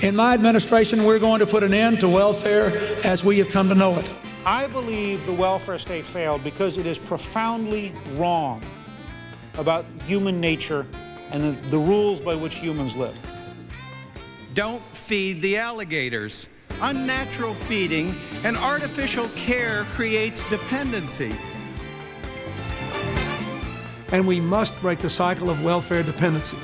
In my administration, we're going to put an end to welfare as we have come to know it. I believe the welfare state failed because it is profoundly wrong about human nature and the rules by which humans live. Don't feed the alligators. Unnatural feeding and artificial care creates dependency. And we must break the cycle of welfare dependency.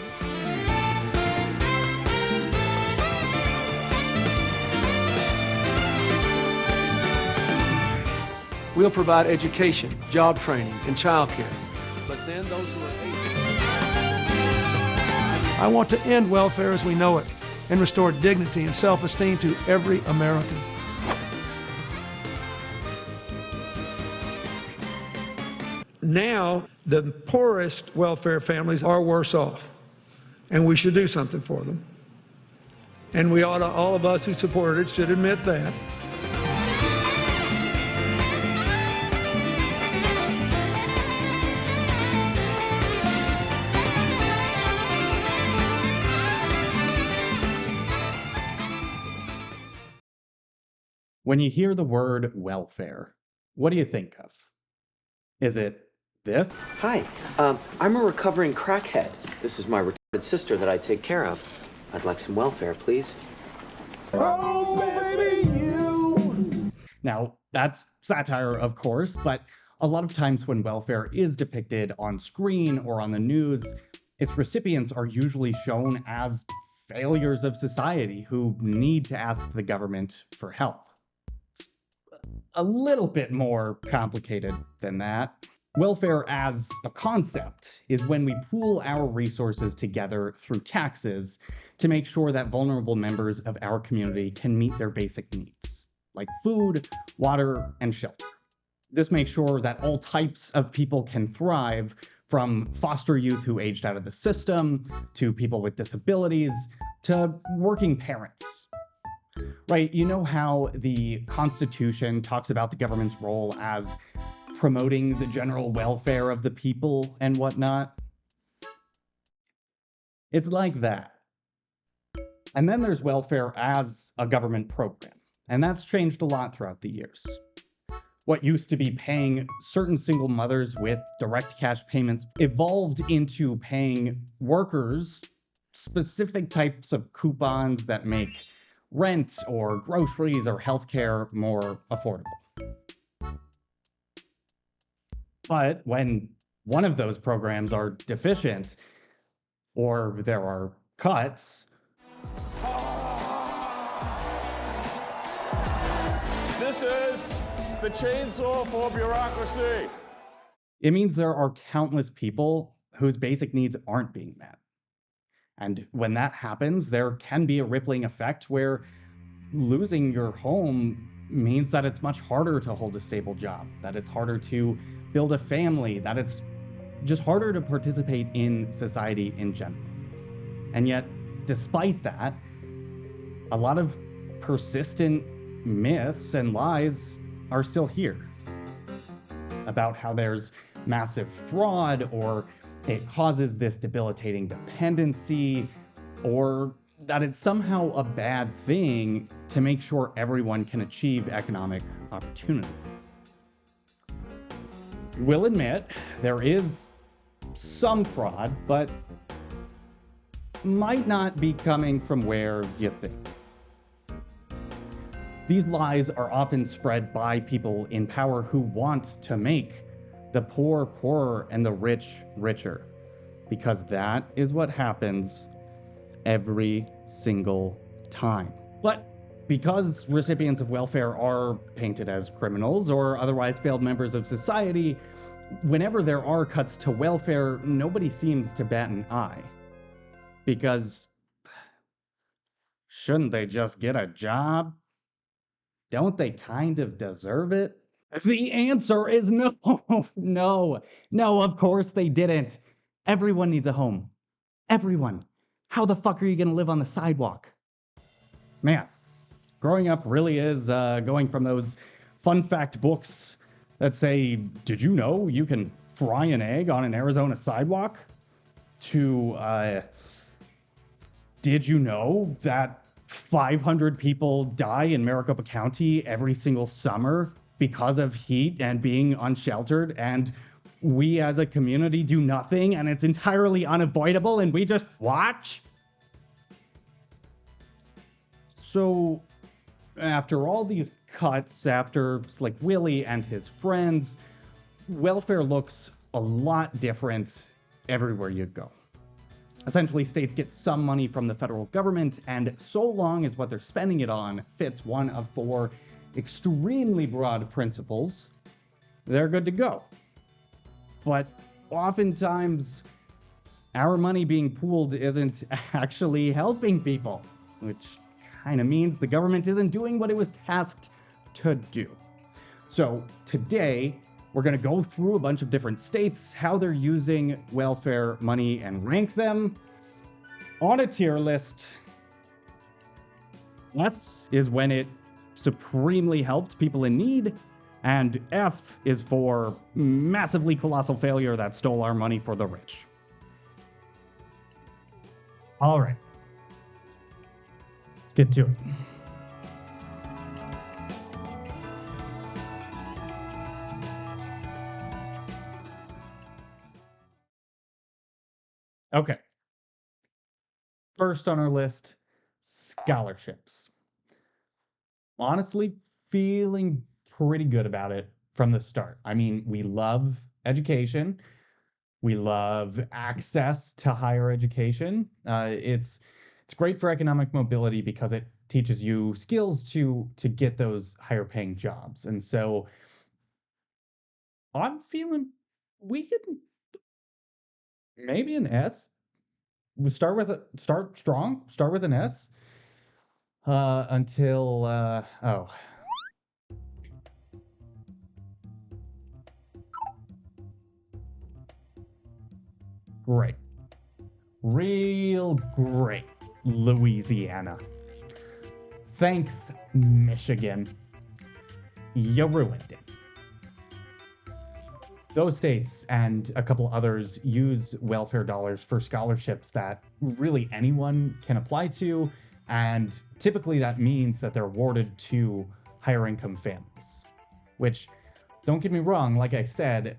We'll provide education, job training, and child care. But then those who are able. I want to end welfare as we know it and restore dignity and self-esteem to every American. Now, the poorest welfare families are worse off, and we should do something for them. And we ought to, all of us who supported it should admit that. When you hear the word welfare, what do you think of? Is it this? Hi, I'm a recovering crackhead. This is my retarded sister that I take care of. I'd like some welfare, please. Oh, baby, you! Now, that's satire, of course, but a lot of times when welfare is depicted on screen or on the news, its recipients are usually shown as failures of society who need to ask the government for help. A little bit more complicated than that. Welfare as a concept is when we pool our resources together through taxes to make sure that vulnerable members of our community can meet their basic needs, like food, water, and shelter. This makes sure that all types of people can thrive, from foster youth who aged out of the system, to people with disabilities, to working parents. Right, you know how the Constitution talks about the government's role as promoting the general welfare of the people and whatnot? It's like that. And then there's welfare as a government program, and that's changed a lot throughout the years. What used to be paying certain single mothers with direct cash payments evolved into paying workers specific types of coupons that make rent or groceries or healthcare more affordable. But when one of those programs are deficient, or there are cuts, this is the chainsaw for bureaucracy. it means there are countless people whose basic needs aren't being met. And when that happens, there can be a rippling effect where losing your home means that it's much harder to hold a stable job, that it's harder to build a family, that it's just harder to participate in society in general. And yet, despite that, a lot of persistent myths and lies are still here about how there's massive fraud, or it causes this debilitating dependency, or that it's somehow a bad thing to make sure everyone can achieve economic opportunity. We'll admit there is some fraud, but might not be coming from where you think. These lies are often spread by people in power who want to make the poor poorer and the rich richer, because that is what happens every single time. But because recipients of welfare are painted as criminals or otherwise failed members of society, whenever there are cuts to welfare, nobody seems to bat an eye. Because shouldn't they just get a job? Don't they kind of deserve it? The answer is no, no, of course they didn't. Everyone needs a home. Everyone. How the fuck are you gonna live on the sidewalk? Man, growing up really is going from those fun fact books that say, did you know you can fry an egg on an Arizona sidewalk? To, did you know that 500 people die in Maricopa County every single summer because of heat and being unsheltered, and we as a community do nothing, and it's entirely unavoidable, and we just watch? So, after all these cuts, after like Willie and his friends, welfare looks a lot different everywhere you go. Essentially, states get some money from the federal government, and so long as what they're spending it on fits one of 4 extremely broad principles, they're good to go. But oftentimes, our money being pooled isn't actually helping people, which kind of means the government isn't doing what it was tasked to do. So today, we're going to go through a bunch of different states, how they're using welfare money, and rank them on a tier list. S is when it supremely helped people in need, and F is for massively colossal failure that stole our money for the rich. All right. Let's get to it. Okay. First on our list, scholarships. Honestly, feeling pretty good about it from the start. I mean, we love education. We love access to higher education. It's great for economic mobility because it teaches you skills to get those higher paying jobs. And so I'm feeling we can maybe an S. We start strong, start with an S. Until oh. Great. Real great, Louisiana. Thanks, Michigan. You ruined it. Those states and a couple others use welfare dollars for scholarships that really anyone can apply to, and typically that means that they're awarded to higher income families. Which, don't get me wrong, like I said,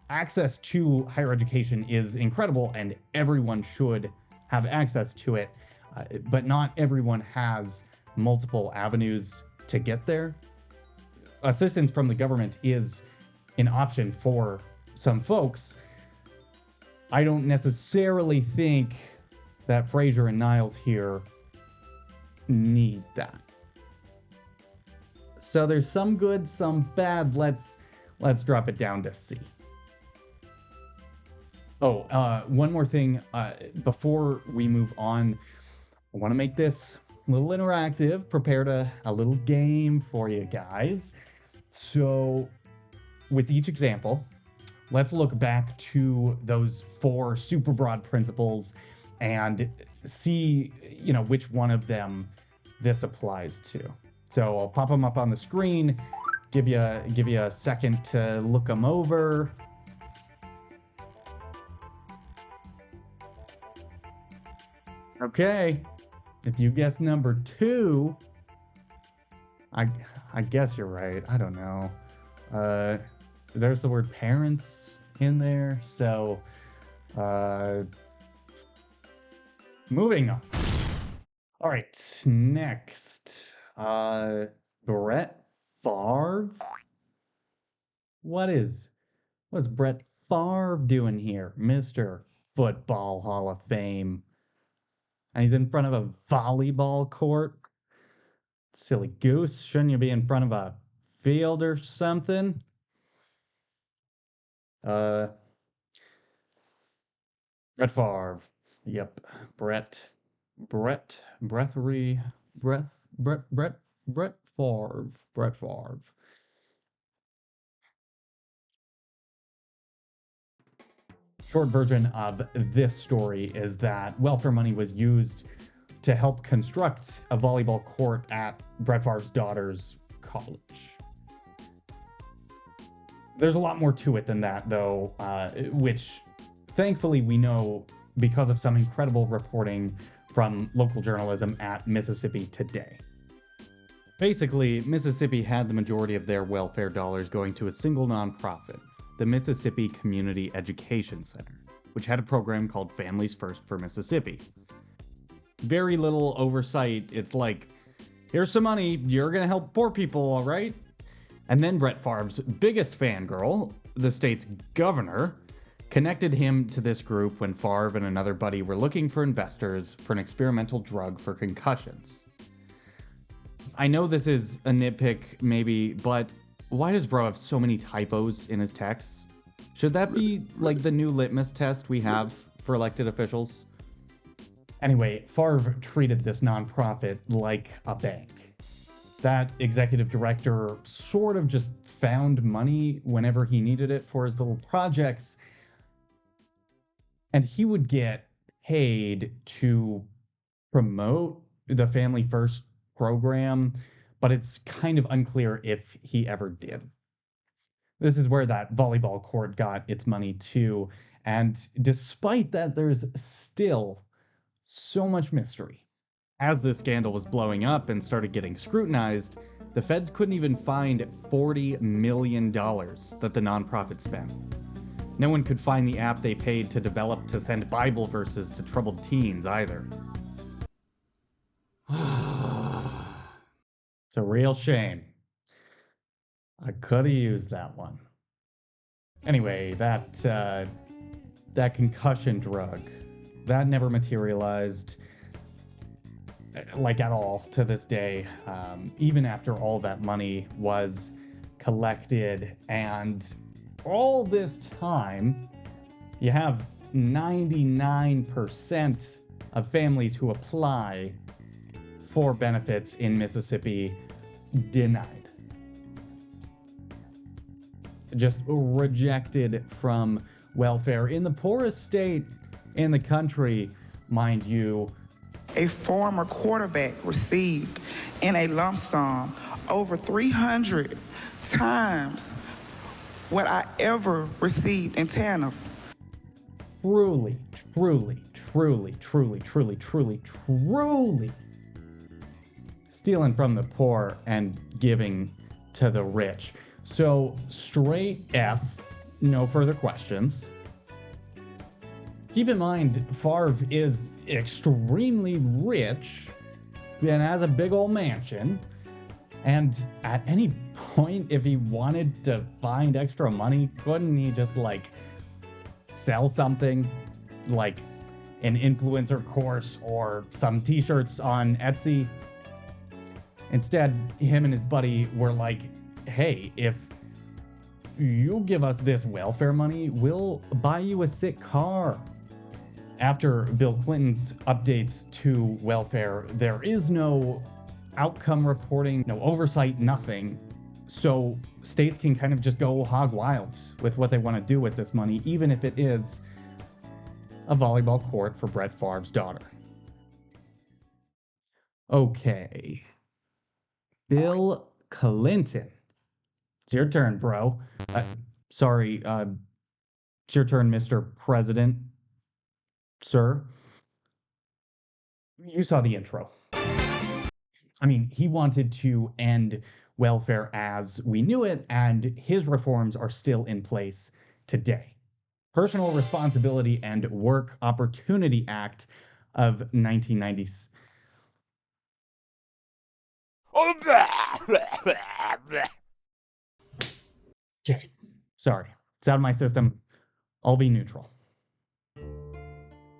access to higher education is incredible and everyone should have access to it, but not everyone has multiple avenues to get there. Assistance from the government is an option for some folks. I don't necessarily think that Fraser and Niles here need that. So there's some good, some bad. Let's drop it down to C. Oh, one more thing before we move on. I want to make this a little interactive, prepared a little game for you guys. So with each example, let's look back to those 4 super broad principles and see, which one of them this applies to. So I'll pop them up on the screen, give you a second to look them over. Okay, if you guess number 2, I guess you're right. I don't know. There's the word parents in there, so moving on. All right, next, Brett Favre. What's Brett Favre doing here, Mr. Football Hall of Fame? And he's in front of a volleyball court. Silly goose, shouldn't you be in front of a field or something? Brett Favre. Yep. Brett Favre. Short version of this story is that welfare money was used to help construct a volleyball court at Brett Favre's daughter's college. There's a lot more to it than that, though, which thankfully we know because of some incredible reporting from local journalism at Mississippi Today. Basically, Mississippi had the majority of their welfare dollars going to a single nonprofit, the Mississippi Community Education Center, which had a program called Families First for Mississippi. Very little oversight. It's like, here's some money, you're gonna help poor people, all right? And then Brett Favre's biggest fangirl, the state's governor, connected him to this group when Favre and another buddy were looking for investors for an experimental drug for concussions. I know this is a nitpick, maybe, but why does bro have so many typos in his texts? Should that be like the new litmus test we have for elected officials? Anyway, Favre treated this nonprofit like a bank. That executive director sort of just found money whenever he needed it for his little projects, and he would get paid to promote the Family First program, but it's kind of unclear if he ever did. This is where that volleyball court got its money too, and despite that, there's still so much mystery. As this scandal was blowing up and started getting scrutinized, the feds couldn't even find $40 million that the nonprofit spent. No one could find the app they paid to develop to send Bible verses to troubled teens either. It's a real shame. I could have used that one. Anyway, that concussion drug, that never materialized, like at all to this day, even after all that money was collected. And all this time, you have 99% of families who apply for benefits in Mississippi denied. Just rejected from welfare in the poorest state in the country, mind you. A former quarterback received in a lump sum over 300 times what I ever received in TANF. Truly stealing from the poor and giving to the rich. So straight F, no further questions. Keep in mind, Favre is extremely rich and has a big old mansion. And at any point, if he wanted to find extra money, couldn't he just sell something like an influencer course or some t-shirts on Etsy? Instead, him and his buddy were like, hey, if you give us this welfare money, we'll buy you a sick car. After Bill Clinton's updates to welfare, there is no outcome reporting, no oversight, nothing. So states can kind of just go hog wild with what they want to do with this money, even if it is a volleyball court for Brett Favre's daughter. Okay. Bill Clinton. It's your turn, bro. Sorry, it's your turn, Mr. President. Sir. You saw the intro. I mean, he wanted to end welfare as we knew it, and his reforms are still in place today. Personal Responsibility and Work Opportunity Act of 1990. Okay, sorry, it's out of my system. I'll be neutral.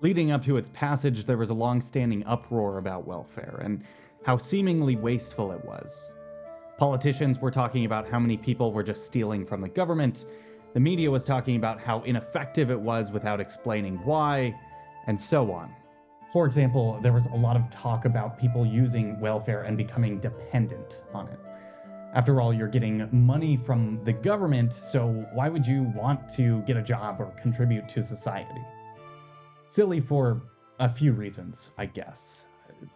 Leading up to its passage, there was a long-standing uproar about welfare and how seemingly wasteful it was. Politicians were talking about how many people were just stealing from the government. The media was talking about how ineffective it was without explaining why, and so on. For example, there was a lot of talk about people using welfare and becoming dependent on it. After all, you're getting money from the government, so why would you want to get a job or contribute to society? Silly for a few reasons, I guess.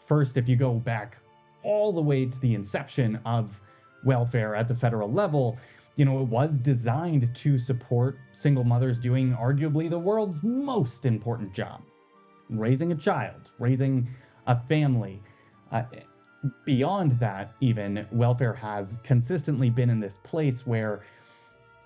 First, if you go back all the way to the inception of welfare at the federal level, it was designed to support single mothers doing arguably the world's most important job, raising a child, raising a family. Beyond that, even, welfare has consistently been in this place where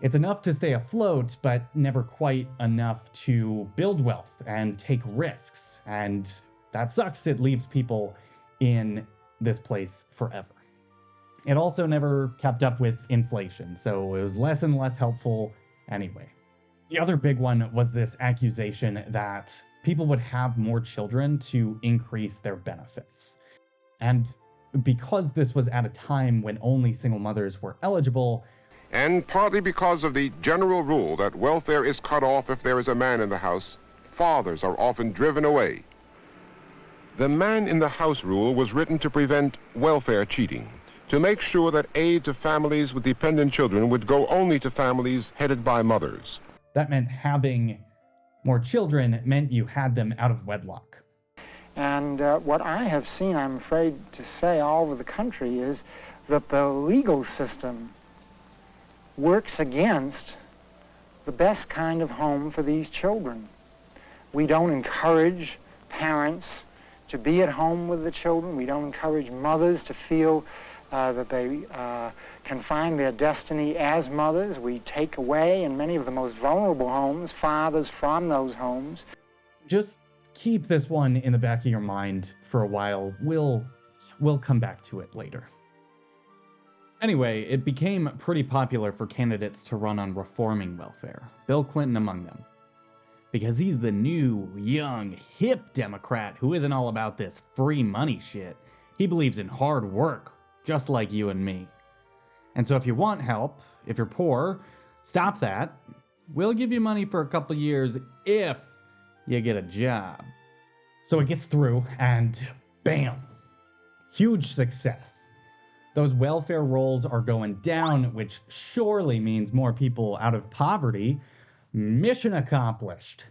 it's enough to stay afloat, but never quite enough to build wealth and take risks. And that sucks. It leaves people in this place forever. It also never kept up with inflation, so it was less and less helpful anyway. The other big one was this accusation that people would have more children to increase their benefits. And because this was at a time when only single mothers were eligible, and partly because of the general rule that welfare is cut off if there is a man in the house, fathers are often driven away. The man in the house rule was written to prevent welfare cheating, to make sure that aid to families with dependent children would go only to families headed by mothers. that meant having more children meant you had them out of wedlock. And what I have seen, I'm afraid to say, all over the country is that the legal system works against the best kind of home for these children. We don't encourage parents to be at home with the children. We don't encourage mothers to feel that they can find their destiny as mothers. We take away, in many of the most vulnerable homes, fathers from those homes. Just keep this one in the back of your mind for a while. We'll come back to it later. Anyway, it became pretty popular for candidates to run on reforming welfare, Bill Clinton among them. Because he's the new, young, hip Democrat who isn't all about this free money shit. He believes in hard work, just like you and me. And so if you want help, if you're poor, stop that. We'll give you money for a couple years if you get a job. So it gets through, and bam! Huge success. Those welfare rolls are going down, which surely means more people out of poverty. Mission accomplished.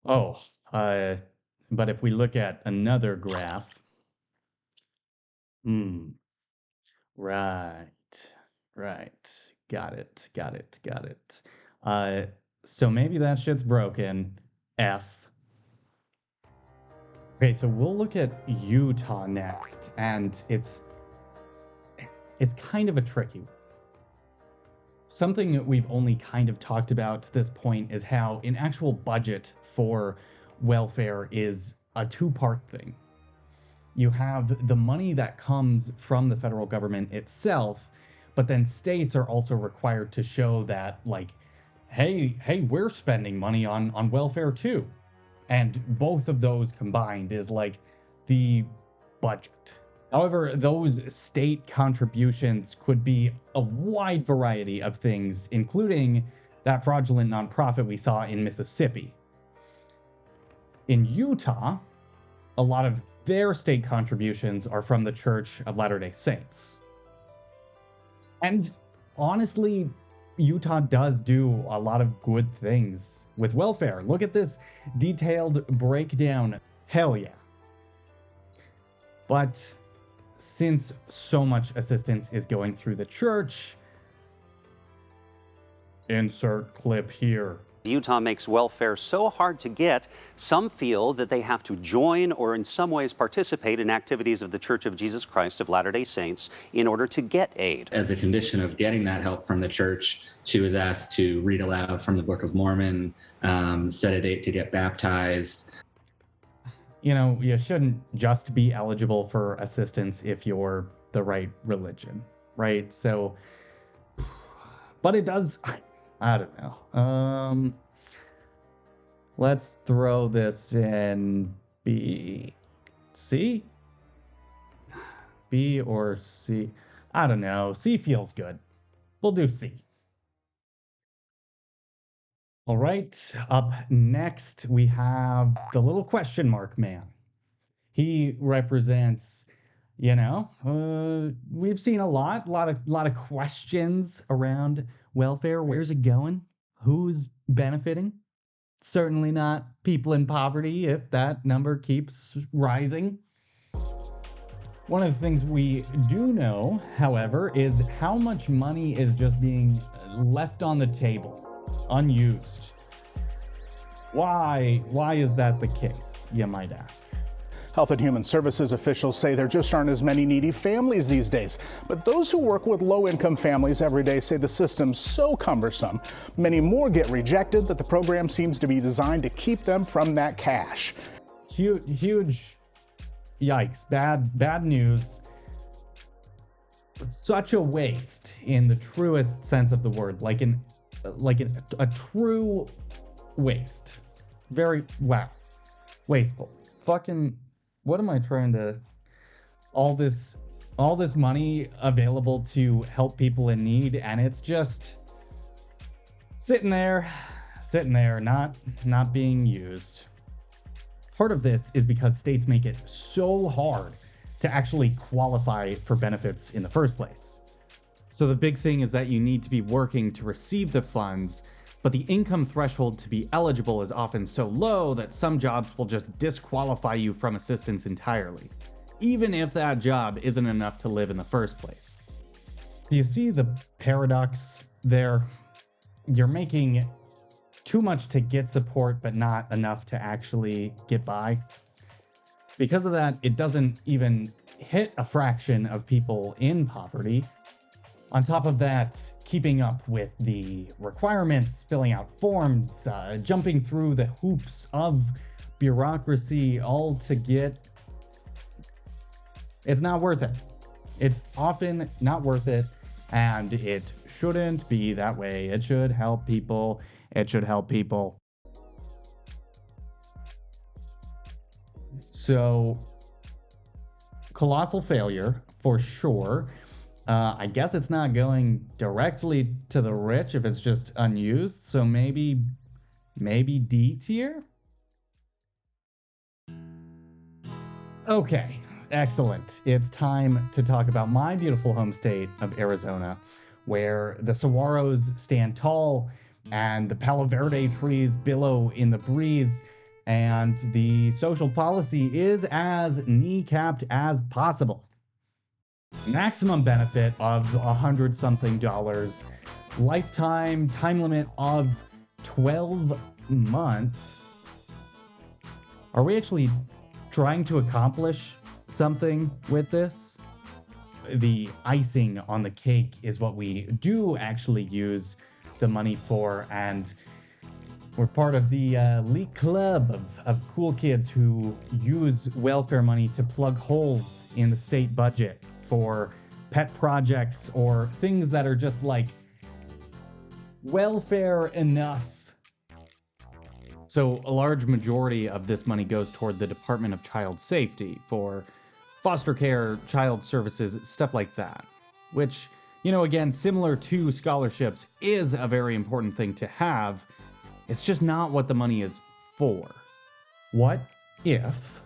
Oh, but if we look at another graph. Right. Got it. So maybe that shit's broken. F. Okay, so we'll look at Utah next, and it's kind of a tricky one. Something that we've only kind of talked about to this point is how an actual budget for welfare is a two-part thing. You have the money that comes from the federal government itself, but then states are also required to show that, like, hey, we're spending money on welfare too. And both of those combined is like the budget. However, those state contributions could be a wide variety of things, including that fraudulent nonprofit we saw in Mississippi. In Utah, a lot of their state contributions are from the Church of Latter-day Saints. And honestly, Utah does do a lot of good things with welfare. Look at this detailed breakdown. Hell yeah. But since so much assistance is going through the church, insert clip here. Utah makes welfare so hard to get, some feel that they have to join or in some ways participate in activities of the Church of Jesus Christ of Latter-day Saints in order to get aid. As a condition of getting that help from the church, she was asked to read aloud from the Book of Mormon, set a date to get baptized. You know, you shouldn't just be eligible for assistance if you're the right religion, right? So, but it does... I don't know. Let's throw this in B. C? B or C? I don't know. C feels good. We'll do C. All right. Up next, we have the little question mark man. He represents, you know, we've seen a lot of questions around welfare. Where's it going? Who's benefiting? Certainly not people in poverty if that number keeps rising. One of the things we do know, however, is how much money is just being left on the table, unused. Why is that the case, you might ask? Health and Human Services officials say there just aren't as many needy families these days. But those who work with low-income families every day say the system's so cumbersome, many more get rejected, that the program seems to be designed to keep them from that cash. Huge yikes, bad news. Such a waste in the truest sense of the word, like a true waste. Very, wow, wasteful. Fucking, what am I trying to, all this money available to help people in need, and it's just sitting there, not being used. Part of this is because states make it so hard to actually qualify for benefits in the first place. So the big thing is that you need to be working to receive the funds, but the income threshold to be eligible is often so low that some jobs will just disqualify you from assistance entirely, even if that job isn't enough to live in the first place. You see the paradox there? You're making too much to get support, but not enough to actually get by. Because of that, it doesn't even hit a fraction of people in poverty. On top of that, keeping up with the requirements, filling out forms, jumping through the hoops of bureaucracy, all to get... It's not worth it. It's often not worth it, and it shouldn't be that way. It should help people. It should help people. So, colossal failure for sure. I guess it's not going directly to the rich if it's just unused. So maybe D tier? Okay, excellent. It's time to talk about my beautiful home state of Arizona, where the saguaros stand tall and the Palo Verde trees billow in the breeze, and the social policy is as kneecapped as possible. Maximum benefit of $100-something, lifetime time limit of 12 months. Are we actually trying to accomplish something with this? The icing on the cake is what we do actually use the money for, and we're part of the elite club of cool kids who use welfare money to plug holes in the state budget for pet projects or things that are just like welfare enough. So a large majority of this money goes toward the Department of Child Safety for foster care, child services, stuff like that, which, you know, again, similar to scholarships, is a very important thing to have. It's just not what the money is for. What if,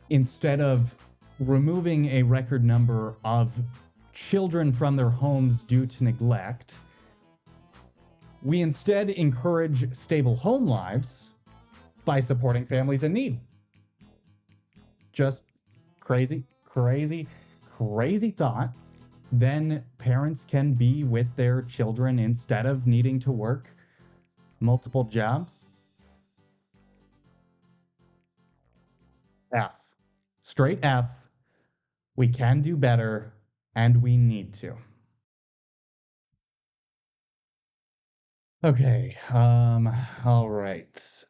instead of removing a record number of children from their homes due to neglect, we instead encourage stable home lives by supporting families in need? Just crazy thought. Then parents can be with their children instead of needing to work multiple jobs. F. Straight F. We can do better, and we need to. Okay, all right.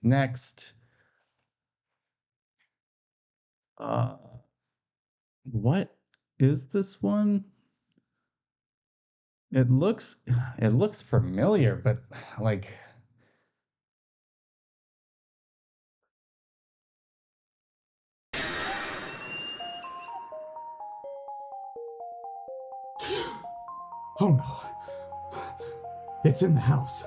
Next. What is this one? It looks familiar, but like, oh no. It's in the house.